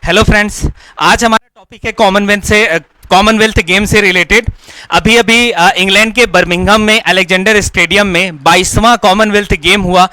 Hello friends, आज हमारा topic है कॉमनवेल्थ गेम से रिलेटेड। अभी अभी इंग्लैंड के बर्मिंघम में अलेक्जेंडर स्टेडियम में 22वां कॉमनवेल्थ गेम हुआ।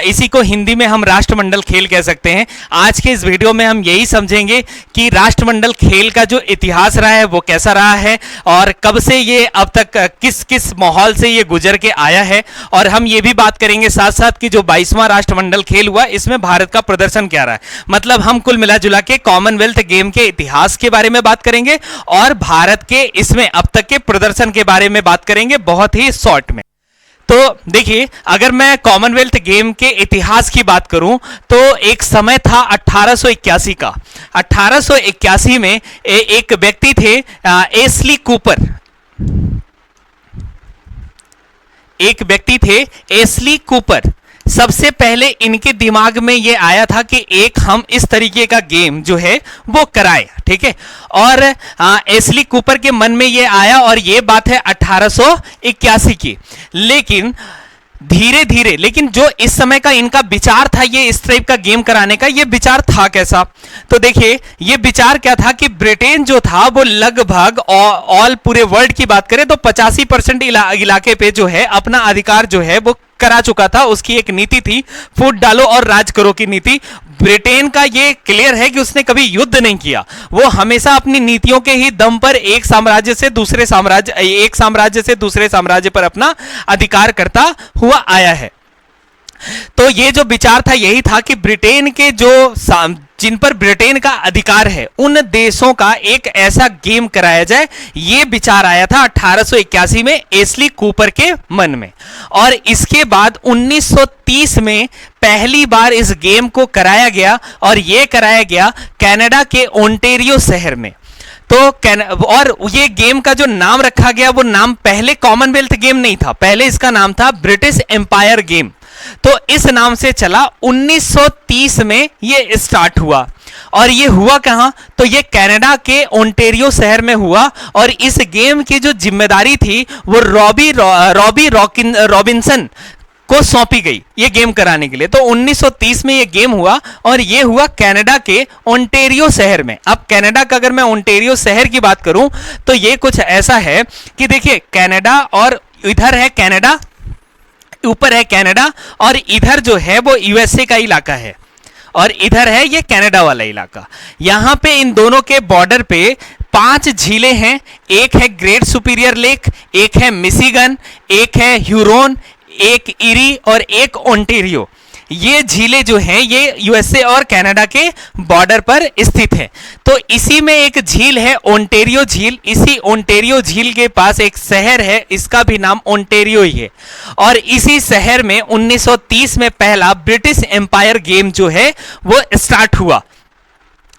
इसी को हिंदी में हम राष्ट्रमंडल खेल कह सकते हैं। आज के इस वीडियो में हम यही समझेंगे कि राष्ट्रमंडल खेल का जो इतिहास रहा है वो कैसा रहा है और कब से ये अब तक किस किस माहौल से ये गुजर के आया है। और हम ये भी बात करेंगे साथ साथ कि जो 22वां राष्ट्रमंडल खेल हुआ इसमें भारत का प्रदर्शन क्या रहा है। मतलब हम कुल मिला जुला के कॉमनवेल्थ गेम के इतिहास के बारे में बात करेंगे और भारत के इसमें अब तक के प्रदर्शन के बारे में बात करेंगे बहुत ही शॉर्ट में। तो देखिए, अगर मैं कॉमनवेल्थ गेम के इतिहास की बात करूं तो एक समय था 1881 का। 1881 में एक व्यक्ति थे एस्ली कूपर। एक व्यक्ति थे एस्ली कूपर। सबसे पहले इनके दिमाग में ये आया था कि एक हम इस तरीके का गेम जो है वो कराए, ठीक है। और एस्ली कूपर के मन में ये आया और ये बात है 1881 की। लेकिन धीरे धीरे, लेकिन जो इस समय का इनका विचार था ये इस टाइप का गेम कराने का, ये विचार था कैसा? तो देखिए, ये विचार क्या था कि ब्रिटेन जो था वो लगभग ऑल पूरे वर्ल्ड की बात करें तो 85% इलाके पे जो है अपना अधिकार जो है वो करा चुका था। उसकी एक नीति थी, फूट डालो और राज करो की नीति। ब्रिटेन का ये क्लियर है कि उसने कभी युद्ध नहीं किया, वो हमेशा अपनी नीतियों के ही दम पर एक साम्राज्य से दूसरे साम्राज्य पर अपना अधिकार करता हुआ आया है। तो ये जो विचार था यही था कि ब्रिटेन के जिन पर ब्रिटेन का अधिकार है उन देशों का एक ऐसा गेम कराया जाए। ये विचार आया था 1881 में एस्ली कूपर के मन में। और इसके बाद 1930 में पहली बार इस गेम को कराया गया और ये कराया गया कनाडा के ओंटारियो शहर में। तो और ये गेम का जो नाम रखा गया वो नाम पहले कॉमनवेल्थ गेम नहीं था, पहले इसका नाम था ब्रिटिश एम्पायर गेम। तो इस नाम से चला। 1930 में ये स्टार्ट हुआ और ये हुआ कहां? तो ये कनाडा के ओंटारियो शहर में हुआ। और इस गेम की जो जिम्मेदारी थी वो रॉबी रॉबिन्सन को सौंपी गई ये गेम कराने के लिए। तो 1930 में ये गेम हुआ और ये हुआ कनाडा के ओंटारियो शहर में। अब कनाडा का अगर मैं ओंटारियो शहर की बात करूं तो ये कुछ ऐसा है कि देखिए, कनाडा और इधर है कनाडा, ऊपर है कनाडा और इधर जो है वो यूएसए का इलाका है और इधर है ये कनाडा वाला इलाका। यहां पे इन दोनों के बॉर्डर पे 5 झीलें हैं। एक है ग्रेट सुपीरियर लेक, एक है मिशिगन, एक है ह्यूरोन, एक इरी और एक ओंटारियो। ये झीलें जो हैं ये यूएसए और कनाडा के बॉर्डर पर स्थित है। तो इसी में एक झील है ओंटारियो झील। इसी ओंटारियो झील के पास एक शहर है, इसका भी नाम ओंटारियो ही है। और इसी शहर में 1930 में पहला ब्रिटिश एम्पायर गेम जो है वो स्टार्ट हुआ।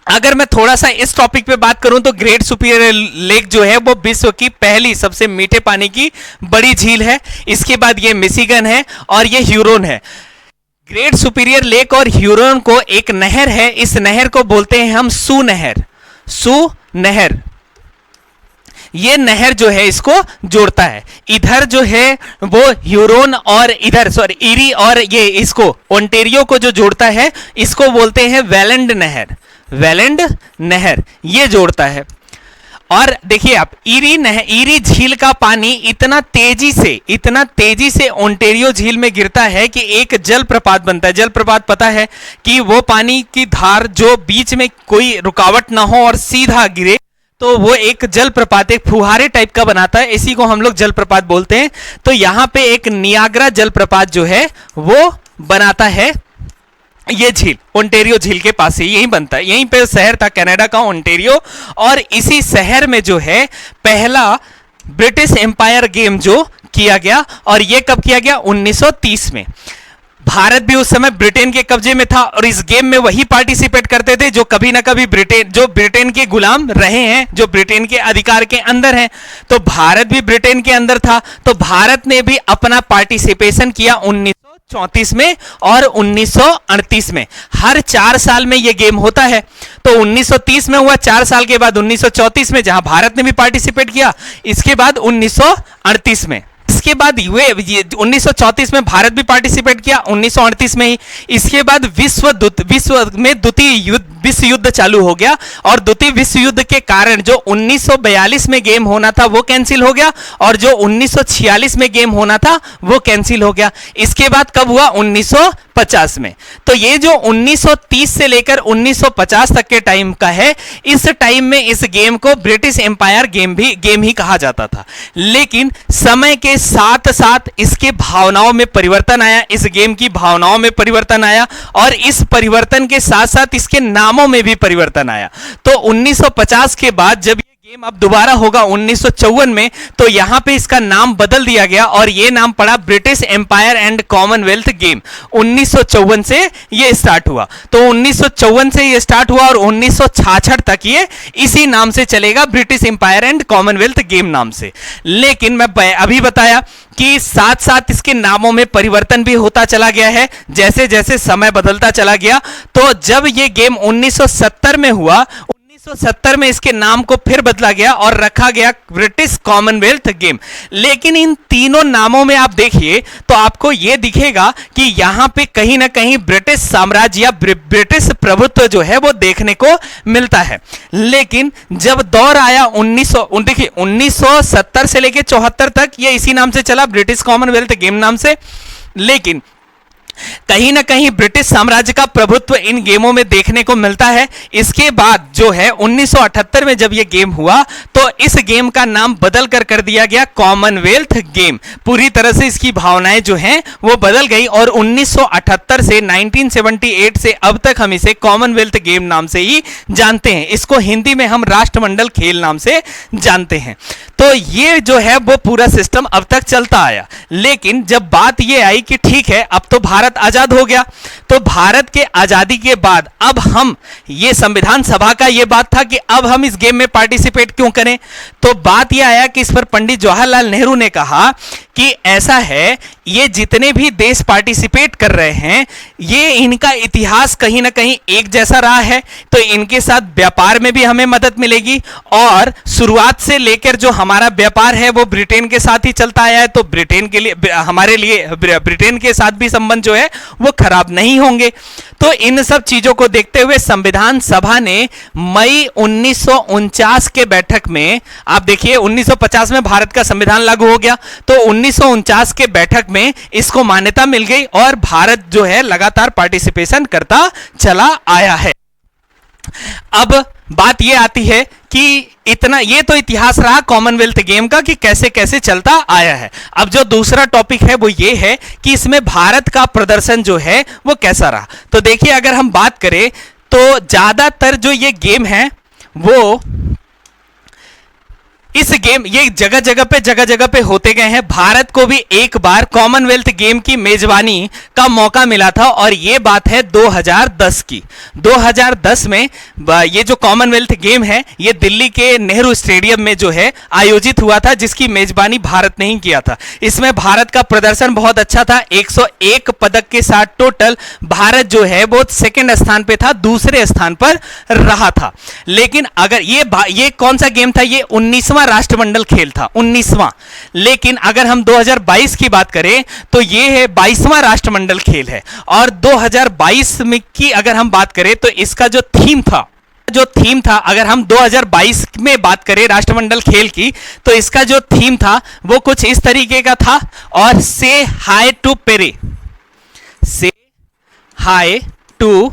अगर मैं थोड़ा सा इस टॉपिक पे बात करूं तो ग्रेट सुपीरियर लेक जो है वो विश्व की पहली सबसे मीठे पानी की बड़ी झील है। इसके बाद ये मिशिगन है और ये ह्यूरोन है। ग्रेट सुपीरियर लेक और ह्यूरोन को एक नहर है, इस नहर को बोलते हैं हम सू नहर। सू नहर, ये नहर जो है इसको जोड़ता है। इधर जो है वो ह्यूरोन और इधर इरी और ये इसको ओंटारियो को जो जोड़ता है इसको बोलते हैं वेलैंड नहर। वेलैंड नहर ये जोड़ता है। और देखिए आप, इरी झील का पानी इतना तेजी से ओंटारियो झील में गिरता है कि एक जलप्रपात बनता है। जलप्रपात पता है कि वो पानी की धार जो बीच में कोई रुकावट ना हो और सीधा गिरे, तो वो एक जलप्रपात, एक फुहारे टाइप का बनाता है। इसी को हम लोग जलप्रपात बोलते हैं। तो यहां पे एक नियाग्रा जलप्रपात जो है वो बनाता है ये झील, ओंटारियो झील के पास ही यहीं बनता है। यहीं पे शहर था कनाडा का ओंटारियो। और इसी शहर में जो है पहला ब्रिटिश एम्पायर गेम जो किया गया। और ये कब किया गया? 1930 में। भारत भी उस समय ब्रिटेन के कब्जे में था और इस गेम में वही पार्टिसिपेट करते थे जो कभी ना कभी ब्रिटेन के गुलाम रहे हैं, जो ब्रिटेन के अधिकार के अंदर हैं। तो भारत भी ब्रिटेन के अंदर था, तो भारत ने भी अपना पार्टिसिपेशन किया 1934 में और 1938 में। हर 4 साल में यह गेम होता है। तो 1930 में हुआ, 4 साल के बाद 1934 में जहां भारत ने भी पार्टिसिपेट किया, इसके बाद 1938 में। इसके बाद 1934 में भारत भी पार्टिसिपेट किया, 1938 में ही। इसके बाद विश्व में द्वितीय विश्व युद्ध चालू हो गया और द्वितीय विश्व युद्ध के कारण जो 1942 में गेम होना था वो कैंसिल हो गया और जो 1946 में गेम होना था वो कैंसिल हो गया। इसके बाद कब हुआ? 1950 में। तो ये जो 1930 से लेकर 1950 तक के टाइम का है, इस टाइम में इस गेम को ब्रिटिश एम्पायर गेम ही कहा जाता था। लेकिन समय के साथ साथ इसके भावनाओं में परिवर्तन आया, इस गेम की भावनाओं में परिवर्तन आया और इस परिवर्तन के साथ साथ इसके नामों में भी परिवर्तन आया। तो 1950 के बाद जब गेम अब दोबारा होगा 1954 में, तो यहां पे इसका नाम बदल दिया गया और यह नाम पड़ा British Empire and Commonwealth game. 1954 से ये स्टार्ट हुआ। तो 1954 से ये स्टार्ट हुआ और 1966 तक ये इसी नाम से चलेगा, British Empire and Commonwealth game नाम से। लेकिन मैं अभी बताया कि साथ साथ इसके नामों में परिवर्तन भी होता चला गया है जैसे जैसे समय बदलता चला गया। तो जब ये गेम 1970 में हुआ, 1970 में इसके नाम को फिर बदला गया और रखा गया ब्रिटिश कॉमनवेल्थ गेम। लेकिन इन तीनों नामों में आप देखिए तो आपको यह दिखेगा कि यहां पे कहीं ना कहीं ब्रिटिश साम्राज्य या ब्रिटिश प्रभुत्व जो है वो देखने को मिलता है। लेकिन जब दौर आया 1970 से लेकर 74 तक ये इसी नाम से चला, ब्रिटिश कॉमनवेल्थ गेम नाम से। लेकिन कहीं ना कहीं ब्रिटिश साम्राज्य का प्रभुत्व इन गेमों में देखने को मिलता है। इसके बाद जो है 1978 में जब यह गेम हुआ तो इस गेम का नाम बदल कर दिया गया कॉमनवेल्थ गेम। पूरी तरह से इसकी भावनाएं जो हैं वो बदल गई और 1978 से 1978 से अब तक हम इसे कॉमनवेल्थ गेम नाम से ही जानते हैं। इसको हिंदी में हम राष्ट्रमंडल खेल नाम से जानते हैं। तो ये जो है वो पूरा सिस्टम अब तक चलता आया। लेकिन जब बात ये आई कि ठीक है अब तो भारत आजाद हो गया, तो भारत के आजादी के बाद अब हम, ये संविधान सभा का ये बात था कि अब हम इस गेम में पार्टिसिपेट क्यों करें। तो बात ये आया कि इस पर पंडित जवाहरलाल नेहरू ने कहा कि ऐसा है, ये जितने भी देश पार्टिसिपेट कर रहे हैं ये इनका इतिहास कहीं ना कहीं एक जैसा रहा है, तो इनके साथ व्यापार में भी हमें मदद मिलेगी और शुरुआत से लेकर जो हमारा व्यापार है वो ब्रिटेन के साथ ही चलता आया है, तो ब्रिटेन के लिए, हमारे लिए ब्रिटेन के साथ भी संबंध जो है वो खराब नहीं होंगे। तो इन सब चीजों को देखते हुए संविधान सभा ने मई 1949 के बैठक में, आप देखिए 1950 में भारत का संविधान लागू हो गया, तो 1949 के बैठक में इसको मान्यता मिल गई और भारत जो है लगातार पार्टिसिपेशन करता चला आया है। अब बात यह आती है कि इतना, ये तो इतिहास रहा कॉमनवेल्थ गेम का कि कैसे कैसे चलता आया है। अब जो दूसरा टॉपिक है वो ये है कि इसमें भारत का प्रदर्शन जो है वो कैसा रहा। तो देखिए अगर हम बात करें तो ज्यादातर जो ये गेम है वो इस गेम ये जगह जगह पे होते गए हैं। भारत को भी एक बार कॉमनवेल्थ गेम की मेजबानी का मौका मिला था और ये बात है 2010 की। 2010 में ये जो कॉमनवेल्थ गेम है ये दिल्ली के नेहरू स्टेडियम में जो है आयोजित हुआ था, जिसकी मेजबानी भारत ने ही किया था। इसमें भारत का प्रदर्शन बहुत अच्छा था, 101 पदक के साथ टोटल भारत जो है वो सेकेंड स्थान पे था, दूसरे स्थान पर रहा था। लेकिन अगर ये कौन सा गेम था, ये 19वां राष्ट्रमंडल खेल था, 19वां। लेकिन अगर हम 2022 की बात करें तो ये है 22वां राष्ट्रमंडल खेल है। और 2022 में की अगर हम बात करें तो इसका जो थीम था, अगर हम 2022 में बात करें राष्ट्रमंडल खेल की, तो इसका जो थीम था वो कुछ इस तरीके का था, और से हाई टू पेरे, से हाई टू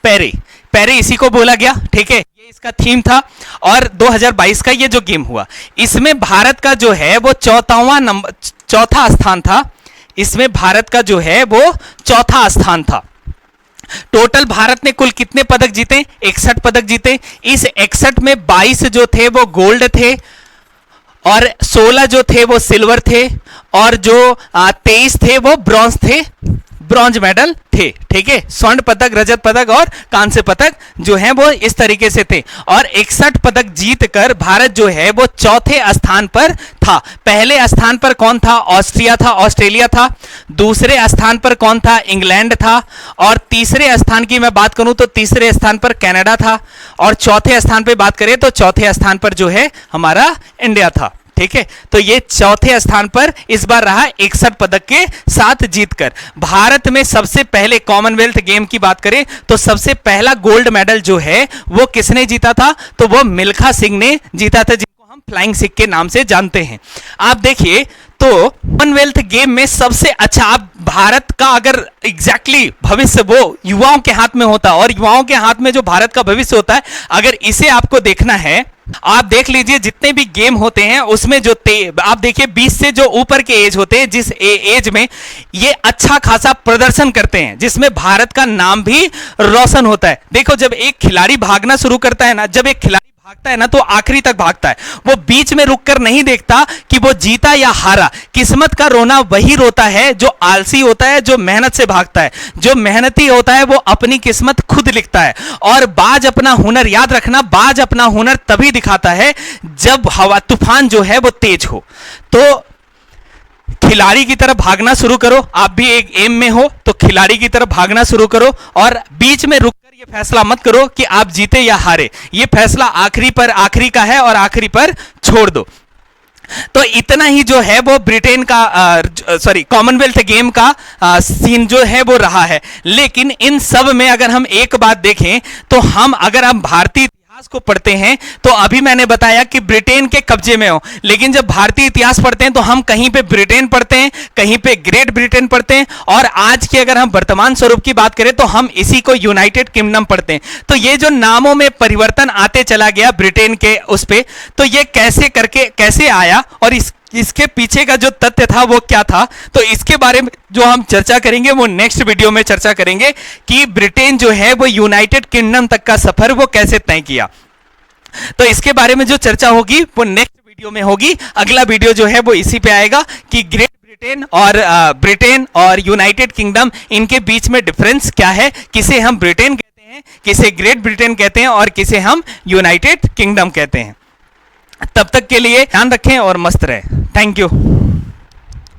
पेरे, पेरे इसी को बोला गया, ठीक है, ये इसका थीम था। और 2022 का ये जो गेम हुआ, इसमें भारत का जो है वो चौथा स्थान था। इसमें भारत का जो है वो चौथा स्थान था। टोटल भारत ने कुल कितने पदक जीते? 61 पदक जीते। इस 61 में 22 जो थे वो गोल्ड थे और 16 जो थे वो सिल्वर थे और जो 23 थे वो ब्रॉन्ज मेडल थे, ठीक है। स्वर्ण पदक, रजत पदक और कांस्य पदक जो हैं वो इस तरीके से थे। और 61 पदक जीतकर भारत जो है वो चौथे स्थान पर था। पहले स्थान पर कौन था? ऑस्ट्रेलिया था। दूसरे स्थान पर कौन था? इंग्लैंड था। और तीसरे स्थान की मैं बात करूं तो तीसरे स्थान पर कनाडा था। और चौथे स्थान पर बात करें तो चौथे स्थान पर जो है हमारा इंडिया था। ठीक है, तो ये चौथे स्थान पर इस बार रहा 61 पदक के साथ जीतकर। भारत में सबसे पहले कॉमनवेल्थ गेम की बात करें तो सबसे पहला गोल्ड मेडल जो है वो किसने जीता था, तो वो मिल्खा सिंह ने जीता था, जिनको हम फ्लाइंग सिख के नाम से जानते हैं। आप देखिए तो कॉमनवेल्थ गेम में सबसे अच्छा, आप भारत का अगर एग्जैक्टली भविष्य वो युवाओं के हाथ में होता है, और युवाओं के हाथ में जो भारत का भविष्य होता है, अगर इसे आपको देखना है, आप देख लीजिए जितने भी गेम होते हैं उसमें जो आप देखिए 20 से जो ऊपर के एज होते हैं, जिस एज में ये अच्छा खासा प्रदर्शन करते हैं, जिसमें भारत का नाम भी रोशन होता है। देखो जब एक खिलाड़ी भागना शुरू करता है ना, जब एक खिलाड़ी भागता है ना तो आखिरी तक भागता है, वो बीच में रुककर नहीं देखता कि वो जीता या हारा। किस्मत का रोना वही रोता है जो आलसी होता है, जो मेहनत से भागता है। जो मेहनती होता है वो अपनी किस्मत खुद लिखता है। और बाज अपना हुनर, याद रखना, बाज अपना हुनर तभी दिखाता है जब हवा तूफान जो है वो तेज हो। तो खिलाड़ी की तरफ भागना शुरू करो, आप भी एक एम में हो तो खिलाड़ी की तरफ भागना शुरू करो, और बीच में रुककर ये फैसला मत करो कि आप जीते या हारे। ये फैसला आखिरी का है और आखिरी पर छोड़ दो। तो इतना ही जो है वो ब्रिटेन का कॉमनवेल्थ गेम का सीन जो है वो रहा है। लेकिन इन सब में अगर हम एक बात देखें तो अगर हम भारतीय इतिहास को पढ़ते हैं तो अभी मैंने बताया कि ब्रिटेन के कब्जे में हो, लेकिन जब भारतीय इतिहास पढ़ते हैं तो हम कहीं पे ब्रिटेन पढ़ते हैं, कहीं पे ग्रेट ब्रिटेन पढ़ते हैं, और आज की अगर हम वर्तमान स्वरूप की बात करें तो हम इसी को यूनाइटेड किंगडम पढ़ते हैं। तो ये जो नामों में परिवर्तन आते चला गया ब्रिटेन के उस पे, तो ये कैसे आया और इसके पीछे का जो तथ्य था वो क्या था, तो इसके बारे में जो हम चर्चा करेंगे वो नेक्स्ट वीडियो में चर्चा करेंगे कि ब्रिटेन जो है वो यूनाइटेड किंगडम तक का सफर वो कैसे तय किया। तो इसके बारे में जो चर्चा होगी वो नेक्स्ट वीडियो में होगी। अगला वीडियो जो है वो इसी पे आएगा कि ग्रेट ब्रिटेन और यूनाइटेड किंगडम, इनके बीच में डिफरेंस क्या है, किसे हम ब्रिटेन कहते हैं, किसे ग्रेट ब्रिटेन कहते हैं और किसे हम यूनाइटेड किंगडम कहते हैं। तब तक के लिए ध्यान रखें और मस्त रहें। Thank you.